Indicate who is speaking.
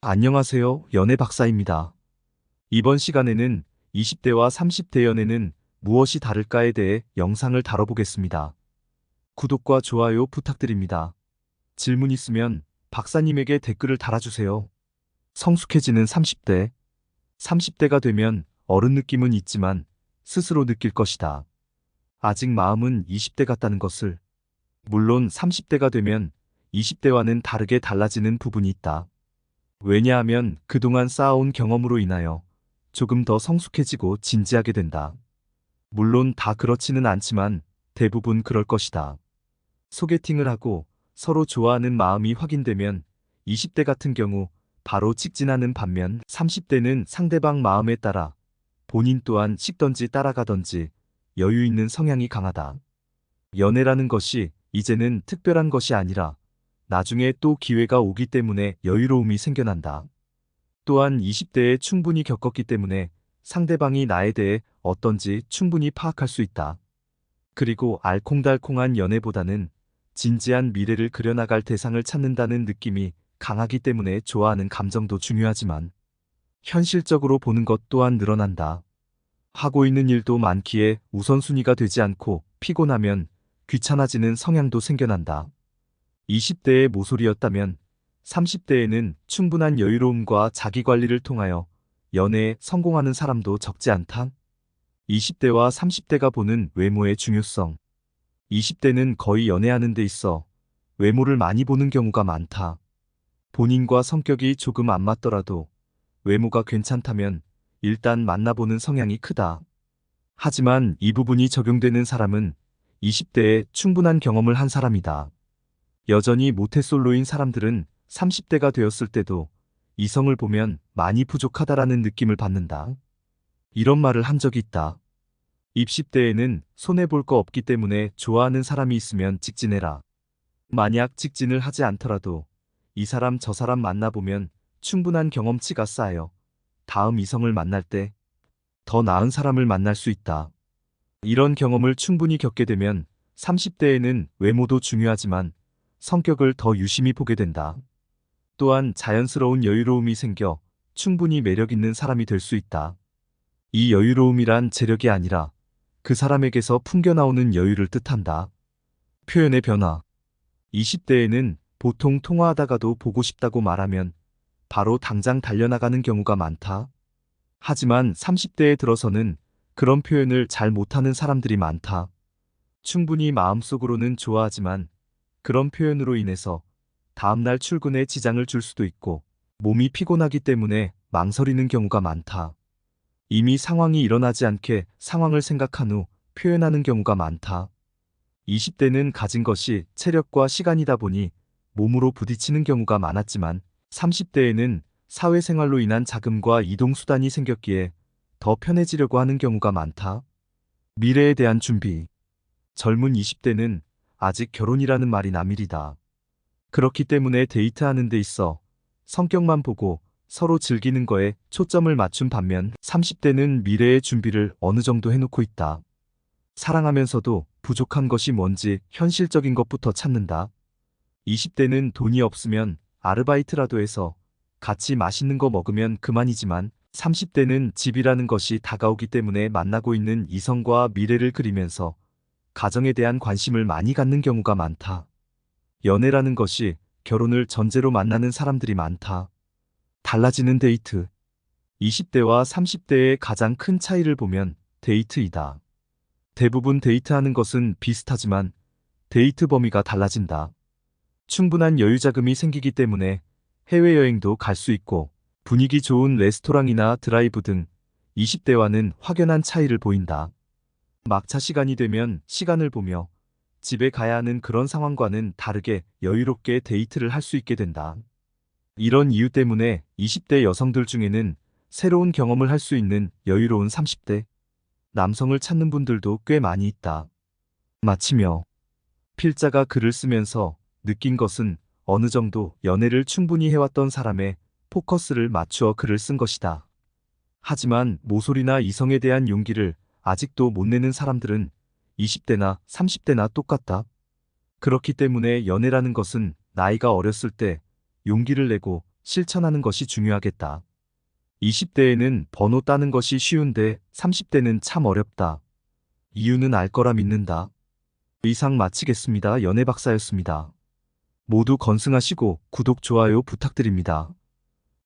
Speaker 1: 안녕하세요. 연애 박사입니다. 이번 시간에는 20대와 30대 연애는 무엇이 다를까에 대해 영상을 다뤄보겠습니다. 구독과 좋아요 부탁드립니다. 질문 있으면 박사님에게 댓글을 달아주세요. 성숙해지는 30대. 30대가 되면 어른 느낌은 있지만 스스로 느낄 것이다. 아직 마음은 20대 같다는 것을. 물론 30대가 되면 20대와는 다르게 달라지는 부분이 있다. 왜냐하면 그동안 쌓아온 경험으로 인하여 조금 더 성숙해지고 진지하게 된다. 물론 다 그렇지는 않지만 대부분 그럴 것이다. 소개팅을 하고 서로 좋아하는 마음이 확인되면 20대 같은 경우 바로 직진하는 반면 30대는 상대방 마음에 따라 본인 또한 식던지 따라가던지 여유 있는 성향이 강하다. 연애라는 것이 이제는 특별한 것이 아니라 나중에 또 기회가 오기 때문에 여유로움이 생겨난다. 또한 20대에 충분히 겪었기 때문에 상대방이 나에 대해 어떤지 충분히 파악할 수 있다. 그리고 알콩달콩한 연애보다는 진지한 미래를 그려나갈 대상을 찾는다는 느낌이 강하기 때문에 좋아하는 감정도 중요하지만 현실적으로 보는 것 또한 늘어난다. 하고 있는 일도 많기에 우선순위가 되지 않고 피곤하면 귀찮아지는 성향도 생겨난다. 20대의 모솔이었다면 30대에는 충분한 여유로움과 자기관리를 통하여 연애에 성공하는 사람도 적지 않다. 20대와 30대가 보는 외모의 중요성. 20대는 거의 연애하는 데 있어 외모를 많이 보는 경우가 많다. 본인과 성격이 조금 안 맞더라도 외모가 괜찮다면 일단 만나보는 성향이 크다. 하지만 이 부분이 적용되는 사람은 20대에 충분한 경험을 한 사람이다. 여전히 모태솔로인 사람들은 30대가 되었을 때도 이성을 보면 많이 부족하다라는 느낌을 받는다. 이런 말을 한 적이 있다. 20대에는 손해볼 거 없기 때문에 좋아하는 사람이 있으면 직진해라. 만약 직진을 하지 않더라도 이 사람 저 사람 만나보면 충분한 경험치가 쌓여 다음 이성을 만날 때 더 나은 사람을 만날 수 있다. 이런 경험을 충분히 겪게 되면 30대에는 외모도 중요하지만 성격을 더 유심히 보게 된다. 또한 자연스러운 여유로움이 생겨 충분히 매력 있는 사람이 될 수 있다. 이 여유로움이란 재력이 아니라 그 사람에게서 풍겨나오는 여유를 뜻한다. 표현의 변화. 20대에는 보통 통화하다가도 보고 싶다고 말하면 바로 당장 달려나가는 경우가 많다. 하지만 30대에 들어서는 그런 표현을 잘 못하는 사람들이 많다. 충분히 마음속으로는 좋아하지만 그런 표현으로 인해서 다음날 출근에 지장을 줄 수도 있고 몸이 피곤하기 때문에 망설이는 경우가 많다. 이미 상황이 일어나지 않게 상황을 생각한 후 표현하는 경우가 많다. 20대는 가진 것이 체력과 시간이다 보니 몸으로 부딪히는 경우가 많았지만 30대에는 사회생활로 인한 자금과 이동수단이 생겼기에 더 편해지려고 하는 경우가 많다. 미래에 대한 준비. 젊은 20대는 아직 결혼이라는 말이 남일이다. 그렇기 때문에 데이트하는 데 있어 성격만 보고 서로 즐기는 거에 초점을 맞춘 반면 30대는 미래의 준비를 어느 정도 해놓고 있다. 사랑하면서도 부족한 것이 뭔지 현실적인 것부터 찾는다. 20대는 돈이 없으면 아르바이트라도 해서 같이 맛있는 거 먹으면 그만이지만 30대는 집이라는 것이 다가오기 때문에 만나고 있는 이성과 미래를 그리면서 가정에 대한 관심을 많이 갖는 경우가 많다. 연애라는 것이 결혼을 전제로 만나는 사람들이 많다. 달라지는 데이트. 20대와 30대의 가장 큰 차이를 보면 데이트이다. 대부분 데이트하는 것은 비슷하지만 데이트 범위가 달라진다. 충분한 여유 자금이 생기기 때문에 해외여행도 갈 수 있고 분위기 좋은 레스토랑이나 드라이브 등 20대와는 확연한 차이를 보인다. 막차 시간이 되면 시간을 보며 집에 가야 하는 그런 상황과는 다르게 여유롭게 데이트를 할 수 있게 된다. 이런 이유 때문에 20대 여성들 중에는 새로운 경험을 할 수 있는 여유로운 30대 남성을 찾는 분들도 꽤 많이 있다. 마치며 필자가 글을 쓰면서 느낀 것은 어느 정도 연애를 충분히 해왔던 사람의 포커스를 맞추어 글을 쓴 것이다. 하지만 모솔이나 이성에 대한 용기를 아직도 못 내는 사람들은 20대나 30대나 똑같다. 그렇기 때문에 연애라는 것은 나이가 어렸을 때 용기를 내고 실천하는 것이 중요하겠다. 20대에는 번호 따는 것이 쉬운데 30대는 참 어렵다. 이유는 알 거라 믿는다. 이상 마치겠습니다. 연애 박사였습니다. 모두 건승하시고 구독, 좋아요 부탁드립니다.